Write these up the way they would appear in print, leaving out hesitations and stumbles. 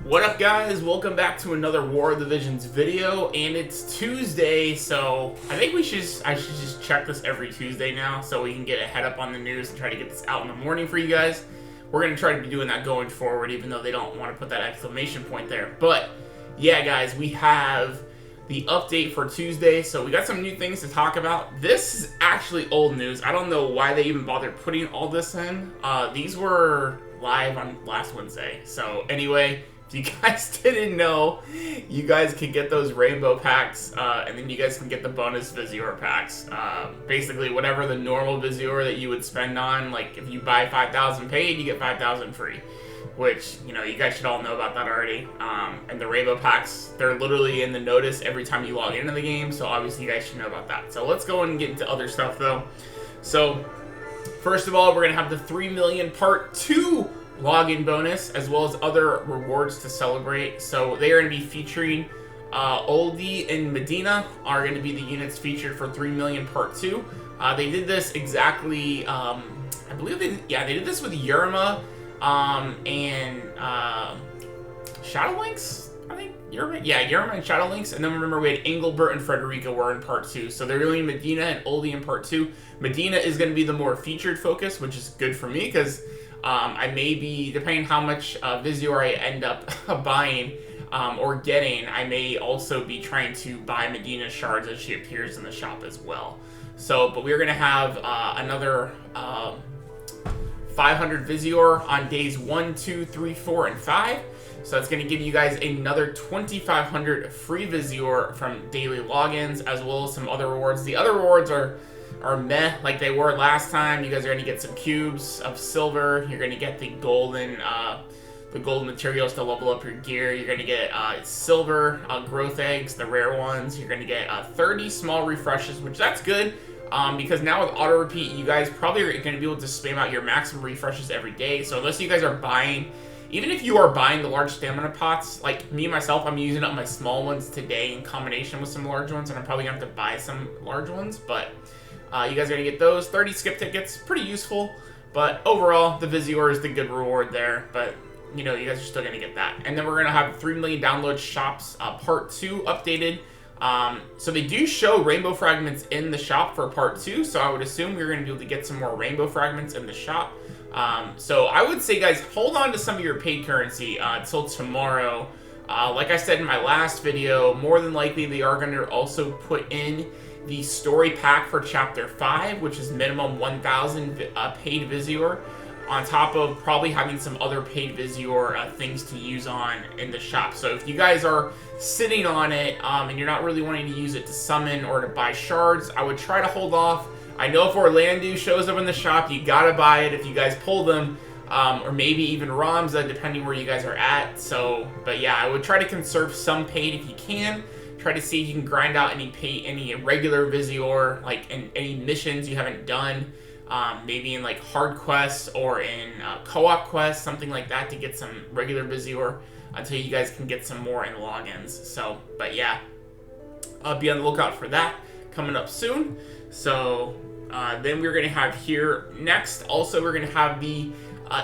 What up, guys? Welcome back to another War of the Visions video, and it's Tuesday, so I think I should just check this every Tuesday now so we can get a head up on the news and try to get this out in the morning for you guys. We're going to try to be doing that going forward, even though they don't want to put that exclamation point there. But yeah, guys, we have the update for Tuesday, so we got some new things to talk about. This is actually old news. I don't know why they even bothered putting all this in. These were live on last Wednesday. So anyway, if you guys didn't know, you guys can get those rainbow packs, and then you guys can get the bonus Visore packs. Basically, whatever the normal Visore that you would spend on, like if you buy 5,000 paid, you get 5,000 free. Which, you know, you guys should all know about that already. And the rainbow packs, they're literally in the notice every time you log into the game, so obviously you guys should know about that. So let's go and get into other stuff, though. So, first of all, we're going to have the 3 million Part 2 login bonus, as well as other rewards to celebrate. So they are going to be featuring Oldie and Medina are going to be the units featured for 3 million Part 2. They did this exactly, I believe they did this with Yerma and Shadowlinks, I think. Yerma and Shadowlinks. And then remember we had Engelbert and Frederica were in Part 2. So they're doing Medina and Oldie in Part 2. Medina is going to be the more featured focus, which is good for me because I may be, depending how much Visore I end up buying or getting, I may also be trying to buy Medina shards as she appears in the shop as well. So, but we're going to have another 500 Visore on days 1, 2, 3, 4, and 5. So that's going to give you guys another 2,500 free Visore from daily logins, as well as some other rewards. The other rewards are meh, like they were last time. You guys are going to get some cubes of silver. You're going to get the golden materials to level up your gear. You're going to get silver growth eggs, the rare ones. You're going to get 30 small refreshes, which that's good. Because now with auto repeat, you guys probably are going to be able to spam out your maximum refreshes every day. So unless you guys are buying, even if you are buying the large stamina pots, like me myself, I'm using up my small ones today in combination with some large ones, and I'm probably going to have to buy some large ones, but you guys are going to get those. 30 skip tickets, pretty useful, but overall, the Visore is the good reward there, but you know, you guys are still going to get that. And then we're going to have 3 million download shops Part 2 updated. So they do show rainbow fragments in the shop for Part 2, so I would assume we're going to be able to get some more rainbow fragments in the shop. So I would say, guys, hold on to some of your paid currency until tomorrow. Like I said in my last video, more than likely they are going to also put in the story pack for Chapter 5, which is minimum 1,000 paid Visore, on top of probably having some other paid Visore things to use on in the shop. So if you guys are sitting on it and you're not really wanting to use it to summon or to buy shards, I would try to hold off. I know if Orlandeau shows up in the shop, you gotta buy it if you guys pull them, or maybe even Ramza, depending where you guys are at. So, but yeah, I would try to conserve some paid if you can. Try to see if you can grind out any regular Visore, like in any missions you haven't done. Maybe in like hard quests or in co-op quests, something like that, to get some regular Visore until you guys can get some more in logins. So, but yeah, be on the lookout for that coming up soon. So then we're going to have here next, also we're going to have the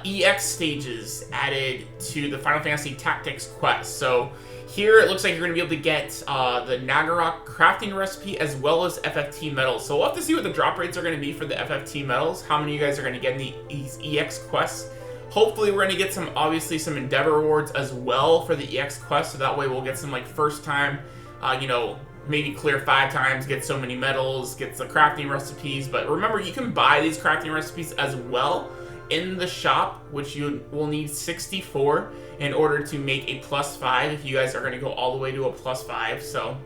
EX stages added to the Final Fantasy Tactics quest. So here it looks like you're going to be able to get the Naggarok crafting recipe as well as FFT medals. So we'll have to see what the drop rates are going to be for the FFT medals, how many of you guys are going to get in these EX quests. Hopefully we're going to get some, obviously, some Endeavor rewards as well for the EX quest, so that way we'll get some, like, first time, you know, maybe clear 5 times, get so many medals, get the crafting recipes. But remember, you can buy these crafting recipes as well in the shop, which you will need 64 in order to make a +5 if you guys are going to go all the way to a +5. So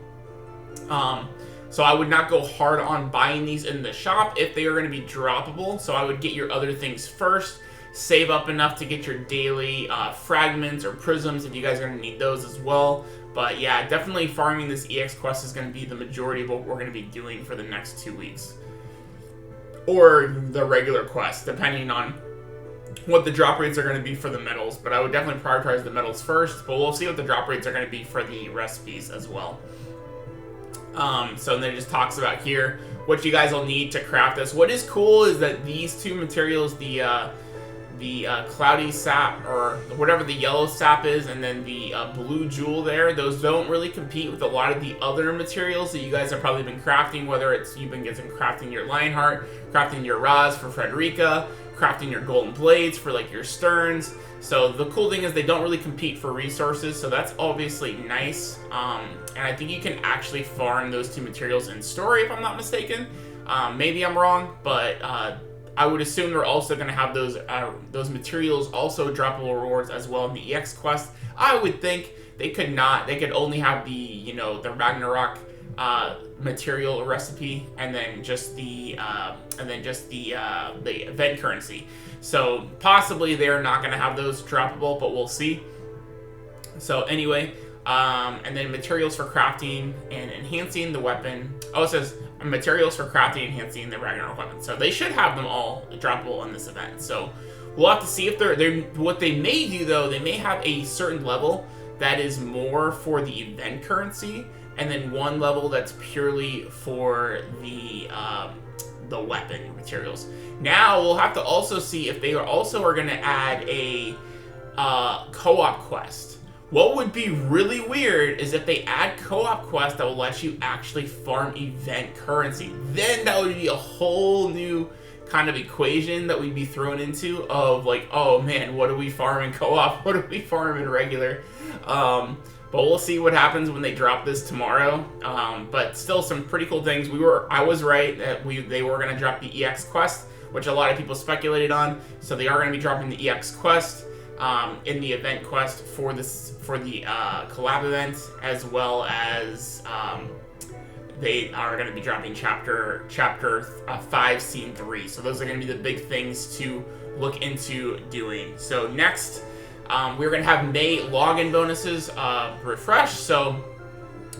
so I would not go hard on buying these in the shop if they are going to be droppable. So I would get your other things first, save up enough to get your daily fragments or prisms if you guys are going to need those as well. But yeah, definitely farming this EX quest is going to be the majority of what we're going to be doing for the next 2 weeks. Or the regular quest, depending on what the drop rates are going to be for the medals. But I would definitely prioritize the medals first, but we'll see what the drop rates are going to be for the recipes as well. So then it just talks about here what you guys will need to craft this. What is cool is that these two materials, the the cloudy sap, or whatever the yellow sap is, and then the blue jewel there. Those don't really compete with a lot of the other materials that you guys have probably been crafting, whether it's you've been getting crafting your Lionheart, crafting your Raz for Frederica, crafting your golden blades for like your Sterns. So the cool thing is they don't really compete for resources, so that's obviously nice. And I think you can actually farm those two materials in story, if I'm not mistaken. Maybe I'm wrong, but I would assume they're also going to have those materials also droppable rewards as well in the EX quest. I would think they could not. They could only have the the Ragnarok material recipe, and then just the event currency. So possibly they're not going to have those droppable, but we'll see. So anyway, and then materials for crafting and enhancing the weapon. Oh, it says materials for crafting and enhancing the Ragnarok weapon. So they should have them all droppable in this event. So we'll have to see if they're what they may do though. They may have a certain level that is more for the event currency, and then one level that's purely for the weapon materials. Now we'll have to also see if they are going to add a co-op quest. What would be really weird is if they add co-op quest that will let you actually farm event currency. Then that would be a whole new kind of equation that we'd be thrown into of like, oh man, what do we farm in co-op? What do we farm in regular? But we'll see what happens when they drop this tomorrow. But still some pretty cool things. I was right that they were going to drop the EX quest, which a lot of people speculated on. So they are going to be dropping the EX quest in the event quest for the collab event, as well as they are going to be dropping chapter 5 scene 3. So those are going to be the big things to look into doing. So next, we're going to have May login bonuses refresh, so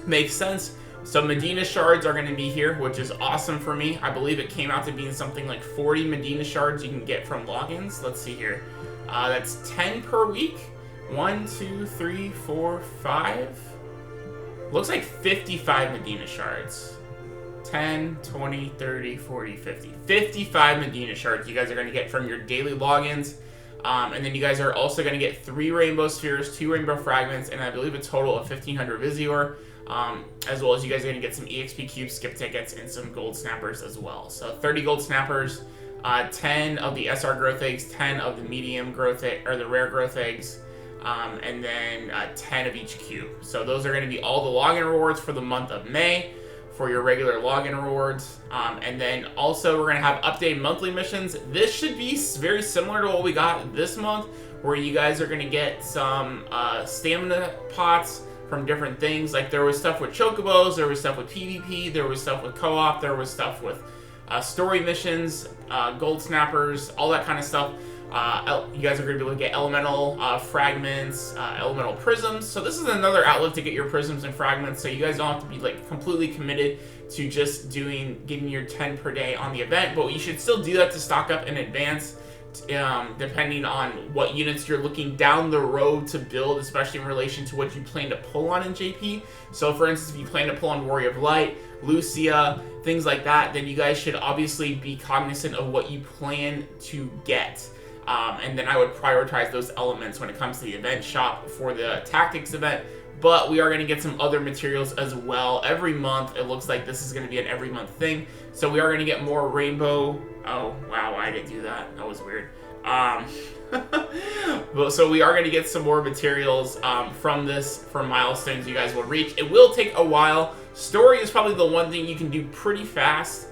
makes sense. So Medina shards are going to be here, which is awesome for me. I believe it came out to being something like 40 Medina shards you can get from logins. Let's see here. That's 10 per week. 1, 2, 3, 4, 5. Looks like 55 Medina shards. 10, 20, 30, 40, 50. 55 Medina shards you guys are going to get from your daily logins. And then you guys are also going to get 3 rainbow spheres, 2 rainbow fragments, and I believe a total of 1,500 Visore. As well as you guys are going to get some EXP cubes, skip tickets, and some gold snappers as well. So 30 gold snappers, 10 of the SR growth eggs, 10 of the medium growth or the rare growth eggs, and then 10 of each cube. So those are going to be all the login rewards for the month of May for your regular login rewards. And then also we're going to have updated monthly missions. This should be very similar to what we got this month, where you guys are going to get some stamina pots from different things. Like there was stuff with chocobos, there was stuff with PvP, there was stuff with co-op, there was stuff with story missions, gold snappers, all that kind of stuff. You guys are going to be able to get elemental fragments, elemental prisms. So this is another outlet to get your prisms and fragments, so you guys don't have to be like completely committed to just getting your 10 per day on the event, but you should still do that to stock up in advance, depending on what units you're looking down the road to build, especially in relation to what you plan to pull on in JP. So for instance, if you plan to pull on Warrior of Light, Lucia, things like that, then you guys should obviously be cognizant of what you plan to get. And then I would prioritize those elements when it comes to the event shop for the tactics event. But we are going to get some other materials as well every month. It looks like this is going to be an every month thing. So we are going to get more rainbow. Oh, wow, I didn't do that. That was weird. So we are going to get some more materials from milestones you guys will reach. It will take a while. Story is probably the one thing you can do pretty fast.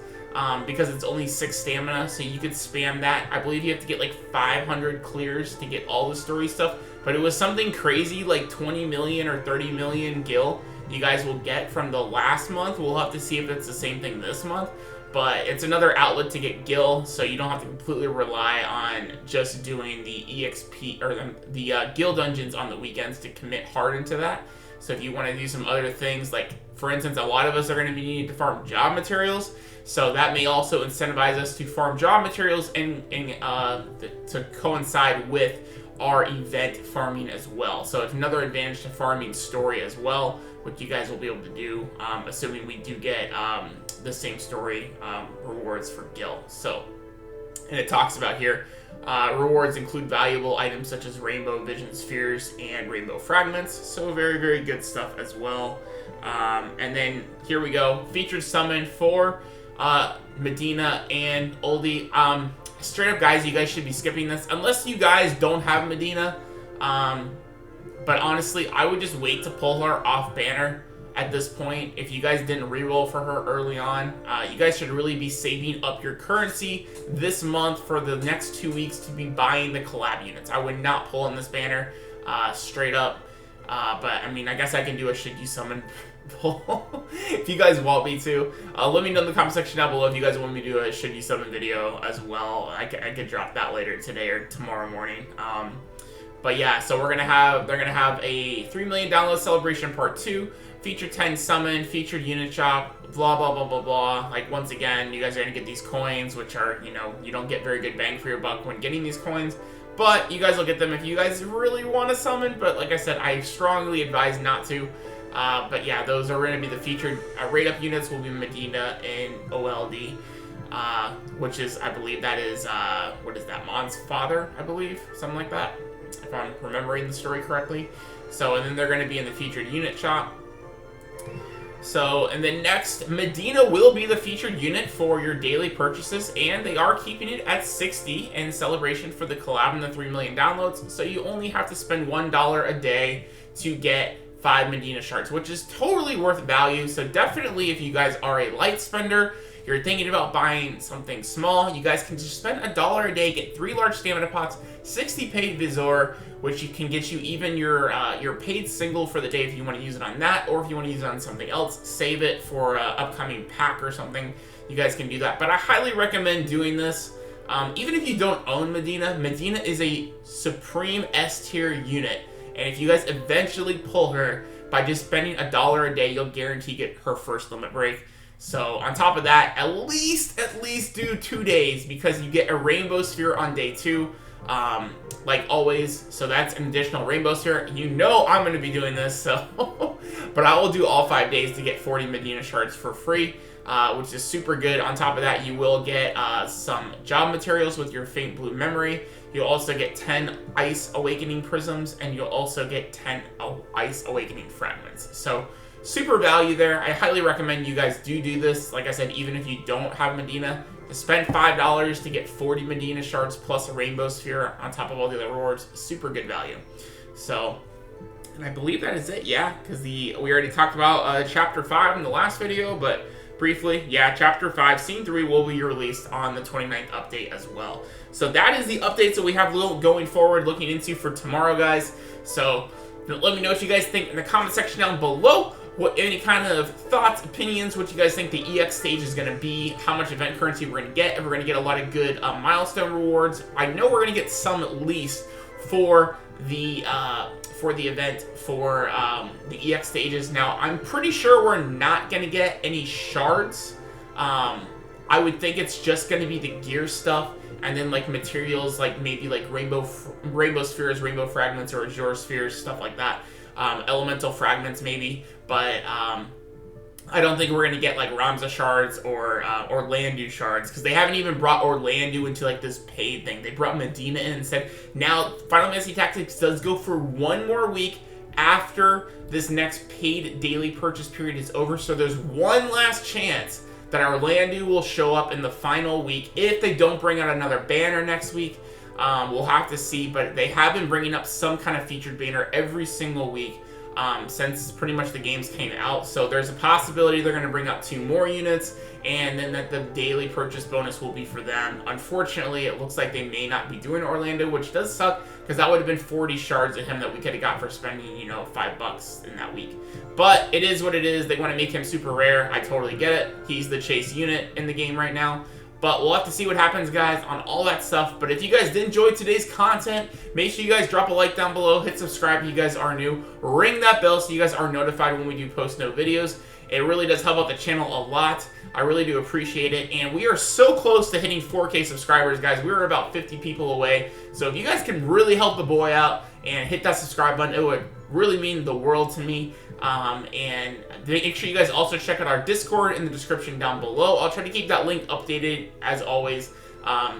Because it's only 6 stamina, so you could spam that. I believe you have to get like 500 clears to get all the story stuff, but it was something crazy like 20 million or 30 million gil you guys will get from the last month. We'll have to see if it's the same thing this month, but it's another outlet to get gil, so you don't have to completely rely on just doing the EXP or the gil dungeons on the weekends to commit hard into that. So if you want to do some other things, like for instance, a lot of us are going to be needing to farm job materials. So that may also incentivize us to farm job materials and to coincide with our event farming as well. So it's another advantage to farming story as well, which you guys will be able to do, assuming we do get the same story rewards for gil. So And it talks about here, rewards include valuable items such as rainbow vision spheres and rainbow fragments. So very, very good stuff as well. And then here we go. Featured summon for Medina and Oldie. Straight up, guys, you guys should be skipping this. Unless you guys don't have Medina. But honestly, I would just wait to pull her off banner at this point. If you guys didn't reroll for her early on, you guys should really be saving up your currency this month for the next 2 weeks to be buying the collab units. I would not pull in this banner straight up. But I mean, I guess I can do a should you summon pull if you guys want me to. Let me know in the comment section down below if you guys want me to do a should you summon video as well. I could drop that later today or tomorrow morning. But yeah, so they're gonna have a 3 million download celebration part 2, featured 10 summon, featured unit shop, blah blah blah blah blah. Like, once again, you guys are gonna get these coins, which are, you know, you don't get very good bang for your buck when getting these coins, but you guys will get them if you guys really want to summon. But like I said, I strongly advise not to. But yeah, those are gonna be the featured rate up units. Will be Medina and OLD. Which is, I believe that is, what is that, Mon's father, I believe, something like that, if I'm remembering the story correctly. So, and then they're going to be in the featured unit shop. So, and then next, Medina will be the featured unit for your daily purchases, and they are keeping it at 60 in celebration for the collab and the 3 million downloads. So you only have to spend $1 a day to get 5 Medina shards, which is totally worth value. So definitely, if you guys are a light spender, you're thinking about buying something small, you guys can just spend $1 a day, get 3 large stamina pots, 60 paid Visore, which can get you even your paid single for the day if you want to use it on that, or if you want to use it on something else, save it for an upcoming pack or something. You guys can do that. But I highly recommend doing this. Even if you don't own Medina, Medina is a supreme S tier unit. And if you guys eventually pull her, by just spending $1 a day, you'll guarantee get her first limit break. So on top of that, at least do 2 days, because you get a rainbow sphere on day 2, like always. So that's an additional rainbow sphere. You know I'm going to be doing this, so but I will do all 5 days to get 40 Medina shards for free, which is super good. On top of that, you will get some job materials with your faint blue memory. You'll also get 10 ice awakening prisms, and you'll also get 10 ice awakening fragments. So super value there. I highly recommend you guys do this. Like I said, even if you don't have Medina, to spend $5 to get 40 Medina shards plus a rainbow sphere on top of all the other rewards. Super good value. So, and I believe that is it. Yeah, because we already talked about chapter 5 in the last video, but briefly, yeah, chapter 5 scene 3 will be released on the 29th update as well. So that is the updates that we have going forward, looking into for tomorrow, guys. So let me know what you guys think in the comment section down below. What any kind of thoughts, opinions, what you guys think the EX stage is going to be, how much event currency we're going to get, if we're going to get a lot of good milestone rewards. I know we're going to get some at least for the event for the EX stages. Now, I'm pretty sure we're not going to get any shards. I would think it's just going to be the gear stuff, and then like materials, like maybe like rainbow spheres, rainbow fragments, or azure spheres, stuff like that. Elemental fragments maybe, but I don't think we're going to get like Ramza shards or Orlandeau shards, because they haven't even brought Orlandeau into like this paid thing. They brought Medina in and said, now Final Fantasy Tactics does go for 1 more week after this next paid daily purchase period is over, so there's one last chance that Orlandeau will show up in the final week if they don't bring out another banner next week. We'll have to see, but they have been bringing up some kind of featured banner every single week since pretty much the games came out. So there's a possibility they're going to bring up 2 more units, and then that the daily purchase bonus will be for them. Unfortunately, it looks like they may not be doing Orlandeau, which does suck, because that would have been 40 shards of him that we could have got for spending, you know, $5 in that week. But it is what it is. They want to make him super rare. I totally get it. He's the chase unit in the game right now. But we'll have to see what happens, guys, on all that stuff. But if you guys did enjoy today's content, make sure you guys drop a like down below, hit subscribe if you guys are new, ring that bell so you guys are notified when we do post no videos. It really does help out the channel a lot. I really do appreciate it. And we are so close to hitting 4K subscribers, guys. We're about 50 people away. So if you guys can really help the boy out and hit that subscribe button, it would really mean the world to me. And make sure you guys also check out our Discord in the description down below. I'll try to keep that link updated as always.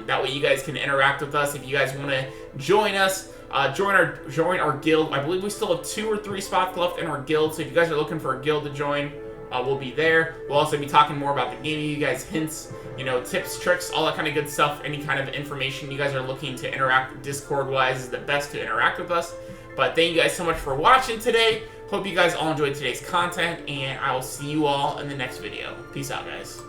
That way you guys can interact with us. If you guys want to join us, join our guild. I believe we still have 2 or 3 spots left in our guild, so if you guys are looking for a guild to join, we'll be there. We'll also be talking more about the game, you guys hints, you know, tips, tricks, all that kind of good stuff. Any kind of information you guys are looking to interact Discord-wise is the best to interact with us. But thank you guys so much for watching today. Hope you guys all enjoyed today's content, and I will see you all in the next video. Peace out, guys.